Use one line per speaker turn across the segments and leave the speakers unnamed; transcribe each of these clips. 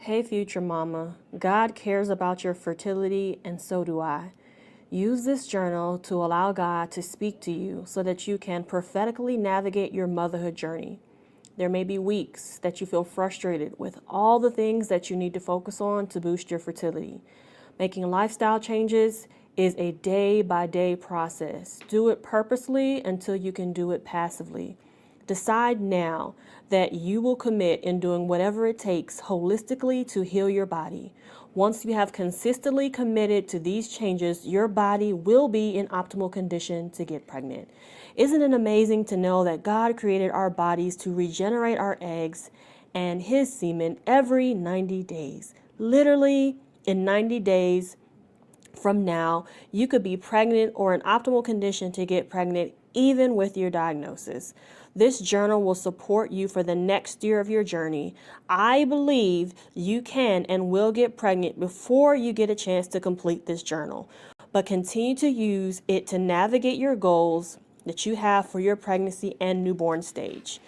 Hey, future mama, God cares about your fertility, and so do I. Use this journal to allow God to speak to you so that you can prophetically navigate your motherhood journey. There may be weeks that you feel frustrated with all the things that you need to focus on to boost your fertility. Making lifestyle changes is a day by day process. Do it purposely until you can do it passively. Decide now that you will commit in doing whatever it takes holistically to heal your body. Once you have consistently committed to these changes, your body will be in optimal condition to get pregnant. Isn't it amazing to know that God created our bodies to regenerate our eggs and His semen every 90 days? Literally, in 90 days from now, you could be pregnant or in optimal condition to get pregnant even with your diagnosis. This journal will support you for the next year of your journey. I believe you can and will get pregnant before you get a chance to complete this journal, but continue to use it to navigate your goals that you have for your pregnancy and newborn stage.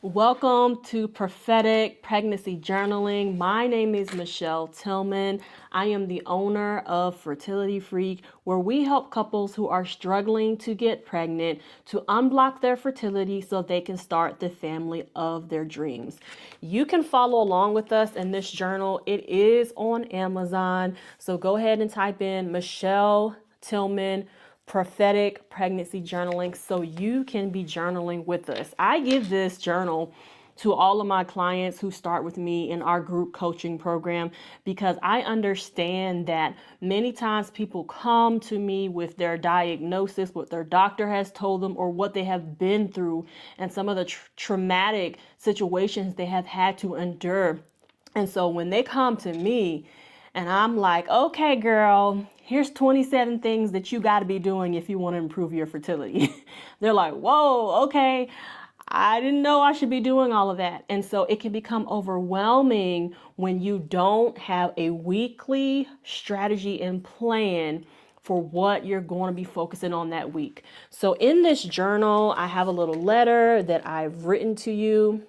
Welcome to Prophetic Pregnancy Journaling. My name is Michelle Tillman. I am the owner of Fertility Freak, where we help couples who are struggling to get pregnant to unblock their fertility so they can start the family of their dreams. You can follow along with us in this journal. It is on Amazon. So go ahead and type in Michelle Tillman Prophetic Pregnancy Journaling so you can be journaling with us. I give this journal to all of my clients who start with me in our group coaching program because I understand that many times people come to me with their diagnosis, what their doctor has told them, or what they have been through, and some of the traumatic situations they have had to endure. And so when they come to me, and I'm like, okay, girl, here's 27 things that you got to be doing if you want to improve your fertility. They're like, whoa, okay. I didn't know I should be doing all of that. And so it can become overwhelming when you don't have a weekly strategy and plan for what you're going to be focusing on that week. So in this journal, I have a little letter that I've written to you.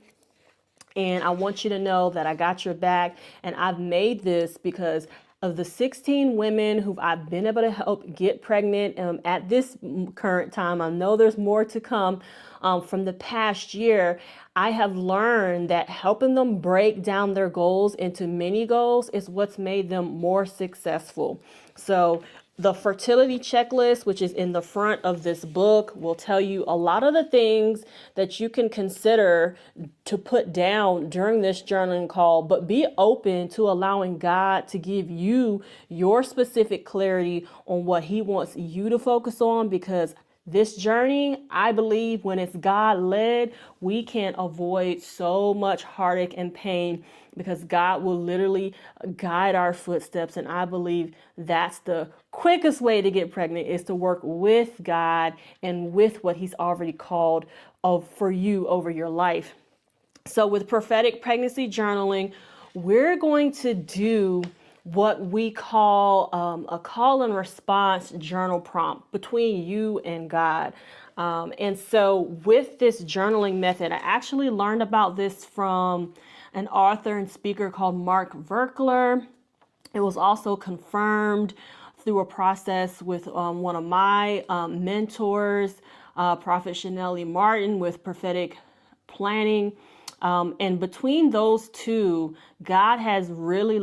And I want you to know that I got your back. And I've made this because of the 16 women who I've been able to help get pregnant at this current time. I know there's more to come from the past year. I have learned that helping them break down their goals into mini goals is what's made them more successful. So the fertility checklist, which is in the front of this book, will tell you a lot of the things that you can consider to put down during this journaling call, but be open to allowing God to give you your specific clarity on what He wants you to focus on, because this journey, I believe when it's God led, we can avoid so much heartache and pain because God will literally guide our footsteps. And I believe that's the quickest way to get pregnant, is to work with God and with what He's already called for you over your life. So with prophetic pregnancy journaling, we're going to do what we call a call and response journal prompt between you and God. And so with this journaling method, I actually learned about this from an author and speaker called Mark Verkler. It was also confirmed through a process with one of my mentors, Prophet Chanelli Martin, with prophetic planning. And between those two, God has really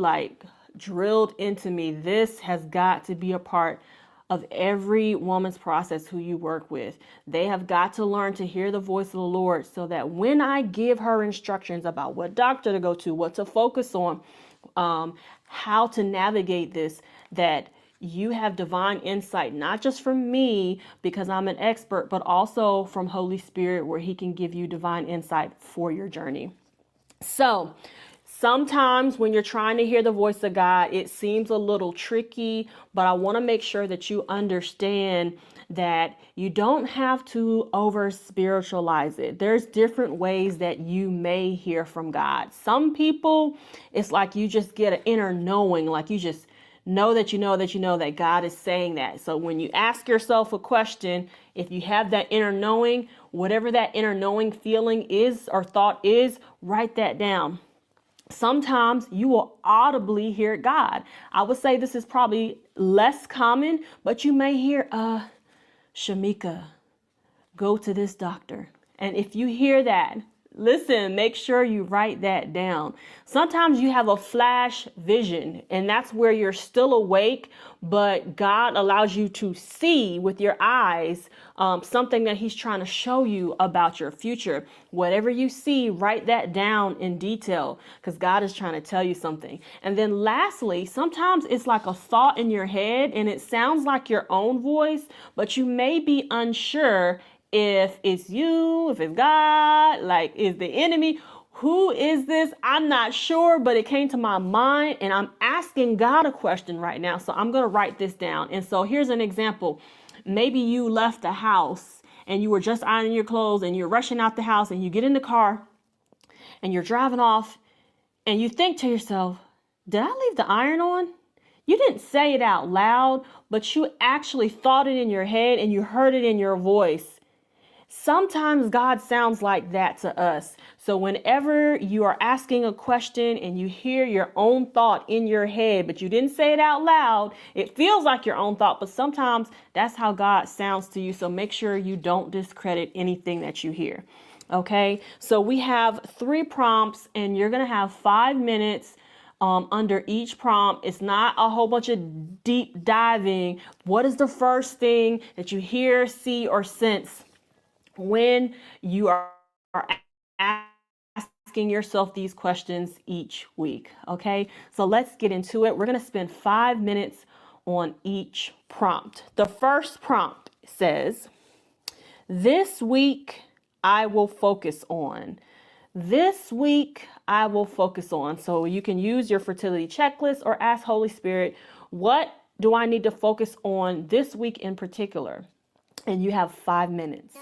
drilled into me. This has got to be a part of every woman's process who you work with. They have got to learn to hear the voice of the Lord so that when I give her instructions about what doctor to go to, what to focus on, how to navigate this, that you have divine insight, not just from me because I'm an expert, but also from Holy Spirit, where He can give you divine insight for your journey. So sometimes when you're trying to hear the voice of God, it seems a little tricky, but I want to make sure that you understand that you don't have to over spiritualize it. There's different ways that you may hear from God. Some people, it's like you just get an inner knowing, like you just know that you know that you know that God is saying that. So when you ask yourself a question, if you have that inner knowing, whatever that inner knowing feeling is or thought is, write that down. Sometimes you will audibly hear God. I would say this is probably less common, but you may hear, Shamika, go to this doctor. And if you hear that, listen, make sure you write that down. Sometimes you have a flash vision, and that's where you're still awake, but God allows you to see with your eyes something that He's trying to show you about your future. Whatever you see, write that down in detail, because God is trying to tell you something. And then lastly, sometimes it's like a thought in your head, and it sounds like your own voice, but you may be unsure if it's you, if it's God, like, is the enemy, who is this? I'm not sure, but it came to my mind, and I'm asking God a question right now. So I'm going to write this down. And so here's an example. Maybe you left the house and you were just ironing your clothes and you're rushing out the house, and you get in the car and you're driving off and you think to yourself, did I leave the iron on? You didn't say it out loud, but you actually thought it in your head and you heard it in your voice. Sometimes God sounds like that to us. So whenever you are asking a question and you hear your own thought in your head, but you didn't say it out loud, it feels like your own thought, but sometimes that's how God sounds to you. So make sure you don't discredit anything that you hear. Okay, so we have 3 prompts, and you're going to have 5 minutes under each prompt. It's not a whole bunch of deep diving. What is the first thing that you hear, see, or sense when you are asking yourself these questions each week? Okay, so let's get into it. We're going to spend 5 minutes on each prompt. The first prompt says, this week I will focus on. This week I will focus on. So you can use your fertility checklist or ask Holy Spirit, what do I need to focus on this week in particular? And you have 5 minutes.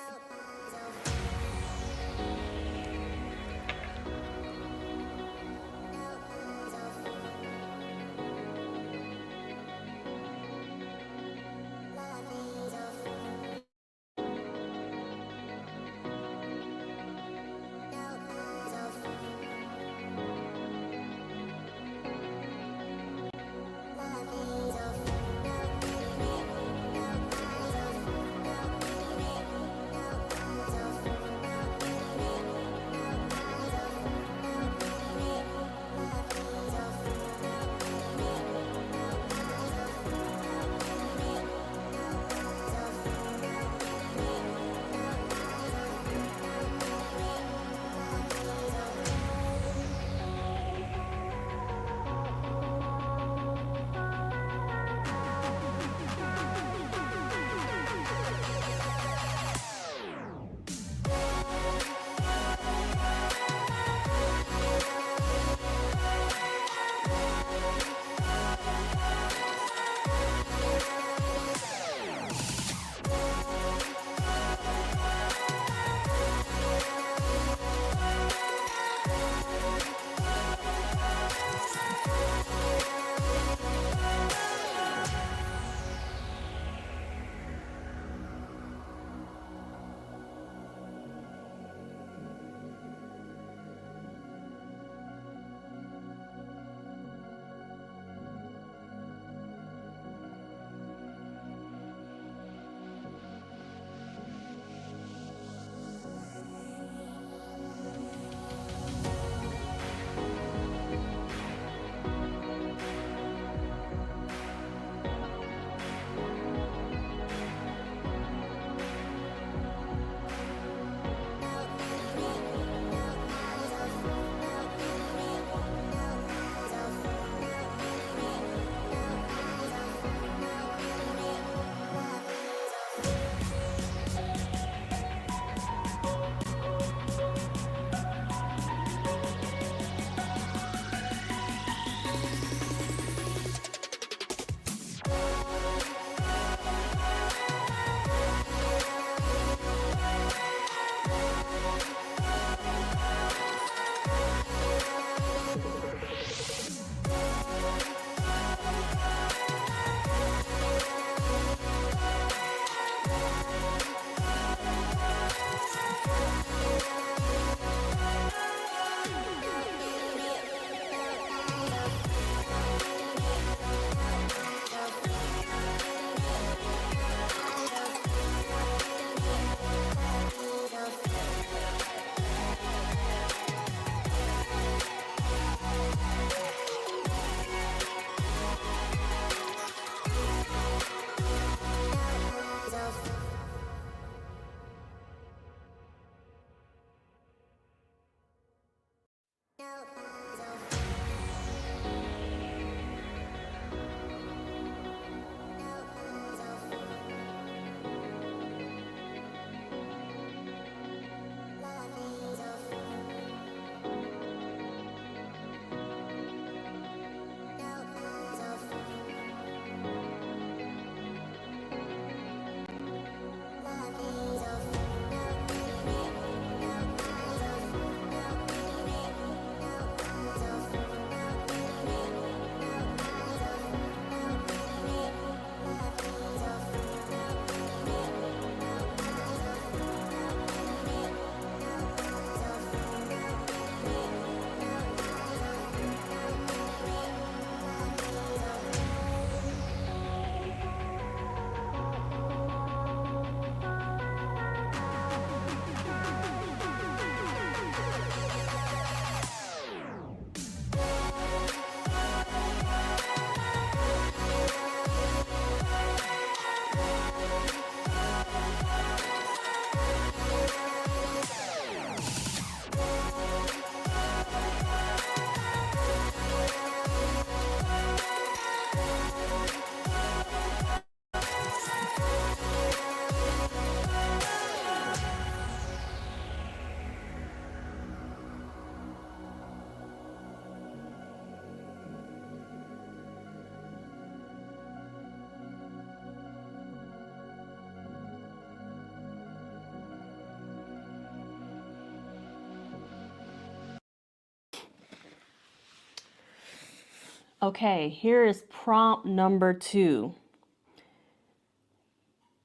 Okay, here is prompt number 2.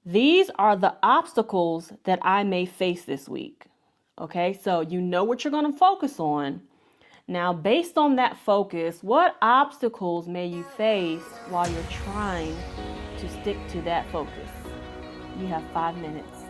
These are the obstacles that I may face this week. Okay, so you know what you're going to focus on. Now, based on that focus, what obstacles may you face while you're trying to stick to that focus? You have 5 minutes.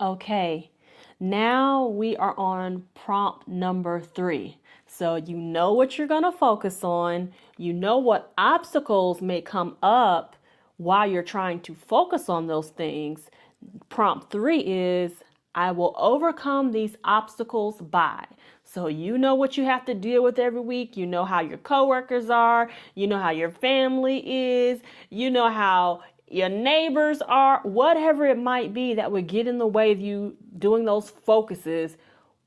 Okay, now we are on prompt number 3. So you know what you're going to focus on. You know what obstacles may come up while you're trying to focus on those things. Prompt 3 is, I will overcome these obstacles by. So you know what you have to deal with every week. You know how your coworkers are. You know how your family is. You know how your neighbors are. Whatever it might be that would get in the way of you doing those focuses.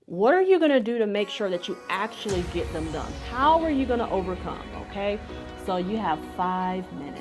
What are you going to do to make sure that you actually get them done? How are you going to overcome? Okay, so you have 5 minutes.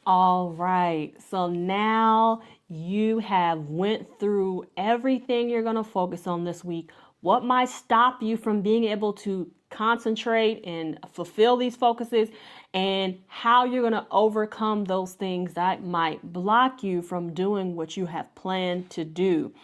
All right, so now you have went through everything you're going to focus on this week. What might stop you from being able to concentrate and fulfill these focuses, and how you're going to overcome those things that might block you from doing what you have planned to do.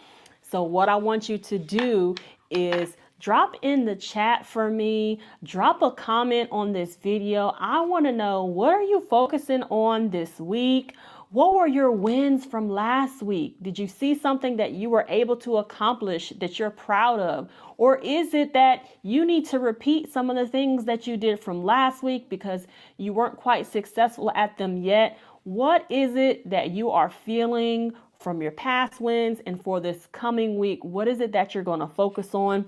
So what I want you to do is drop in the chat for me, drop a comment on this video. I want to know, what are you focusing on this week? What were your wins from last week? Did you see something that you were able to accomplish that you're proud of? Or is it that you need to repeat some of the things that you did from last week because you weren't quite successful at them yet? What is it that you are feeling from your past wins, and for this coming week, what is it that you're going to focus on?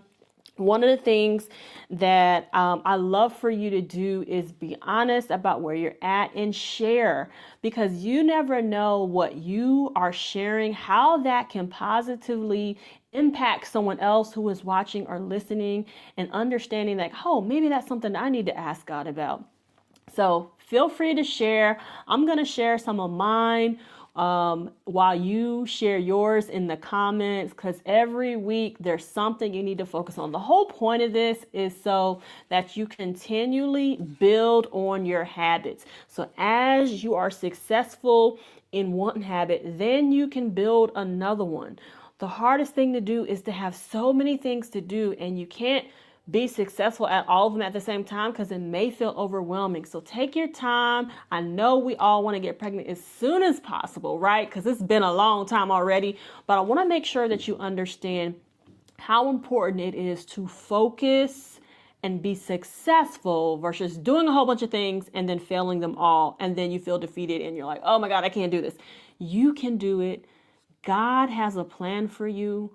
One of the things that I love for you to do is be honest about where you're at and share, because you never know what you are sharing, how that can positively impact someone else who is watching or listening and understanding like, oh, maybe that's something I need to ask God about. So feel free to share. I'm going to share some of mine while you share yours in the comments, because every week there's something you need to focus on. The whole point of this is so that you continually build on your habits. So as you are successful in one habit, then you can build another one. The hardest thing to do is to have so many things to do, and you can't be successful at all of them at the same time because it may feel overwhelming. So take your time. I know we all want to get pregnant as soon as possible, right? Because it's been a long time already. But I want to make sure that you understand how important it is to focus and be successful versus doing a whole bunch of things and then failing them all. And then you feel defeated and you're like, oh my God, I can't do this. You can do it. God has a plan for you.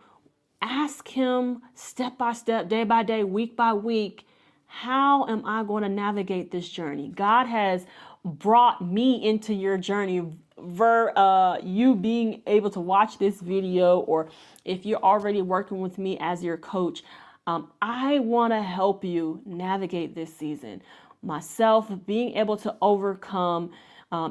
Ask him step by step, day by day, week by week, how am I going to navigate this journey? God has brought me into your journey. You being able to watch this video, or if you're already working with me as your coach, I want to help you navigate this season. Myself being able to overcome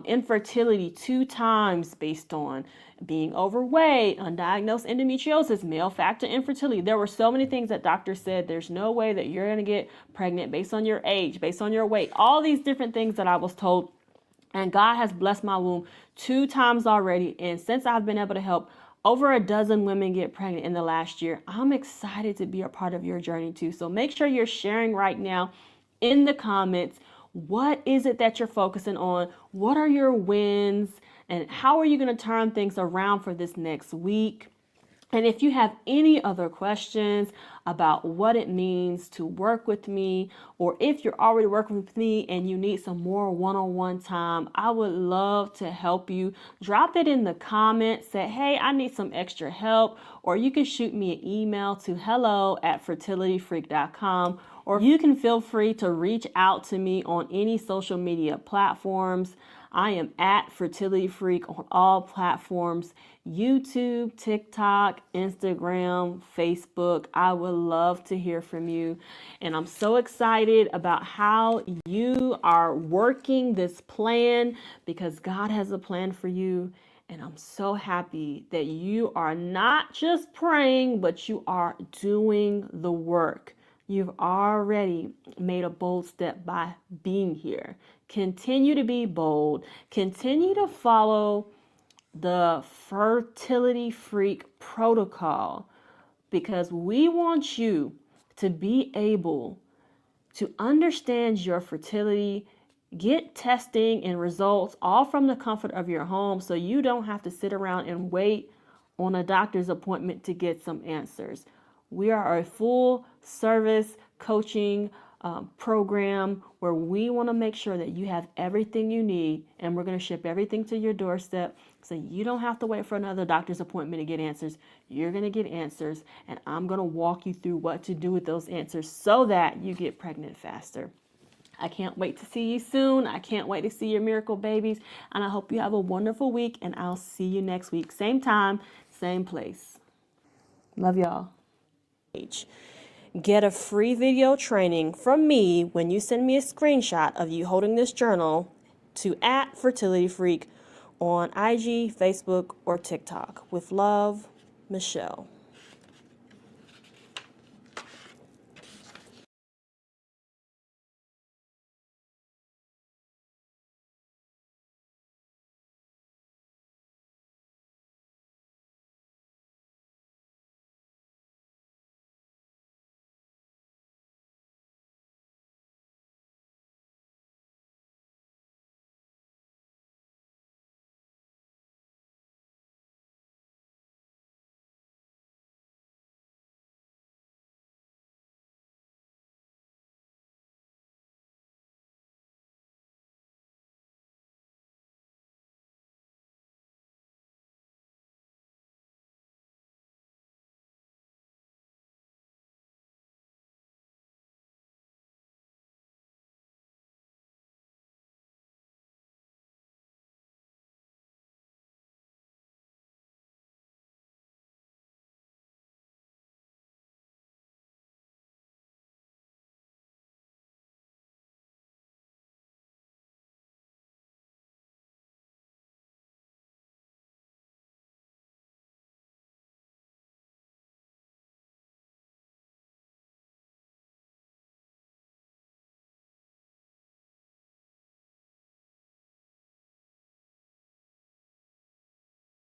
infertility 2 times based on being overweight, undiagnosed endometriosis, male factor infertility. There were so many things that doctors said there's no way that you're going to get pregnant based on your age, based on your weight, all these different things that I was told. And God has blessed my womb 2 times already. And since I've been able to help over a dozen women get pregnant in the last year, I'm excited to be a part of your journey too. So make sure you're sharing right now in the comments. What is it that you're focusing on? What are your wins? And how are you going to turn things around for this next week? And if you have any other questions about what it means to work with me, or if you're already working with me and you need some more one-on-one time, I would love to help you. Drop it in the comments. Say, hey, I need some extra help. Or you can shoot me an email to hello@fertilityfreak.com. Or you can feel free to reach out to me on any social media platforms. I am at Fertility Freak on all platforms: YouTube, TikTok, Instagram, Facebook. I would love to hear from you. And I'm so excited about how you are working this plan, because God has a plan for you. And I'm so happy that you are not just praying, but you are doing the work. You've already made a bold step by being here. Continue to be bold. Continue to follow the Fertility Freak protocol, because we want you to be able to understand your fertility, get testing and results all from the comfort of your home, so you don't have to sit around and wait on a doctor's appointment to get some answers. We are a full service coaching program where we want to make sure that you have everything you need, and we're going to ship everything to your doorstep so you don't have to wait for another doctor's appointment to get answers. You're going to get answers, and I'm going to walk you through what to do with those answers so that you get pregnant faster. I can't wait to see you soon. I can't wait to see your miracle babies, and I hope you have a wonderful week, and I'll see you next week. Same time, same place. Love y'all. Get a free video training from me when you send me a screenshot of you holding this journal to @FertilityFreak on IG, Facebook, or TikTok. With love, Michelle.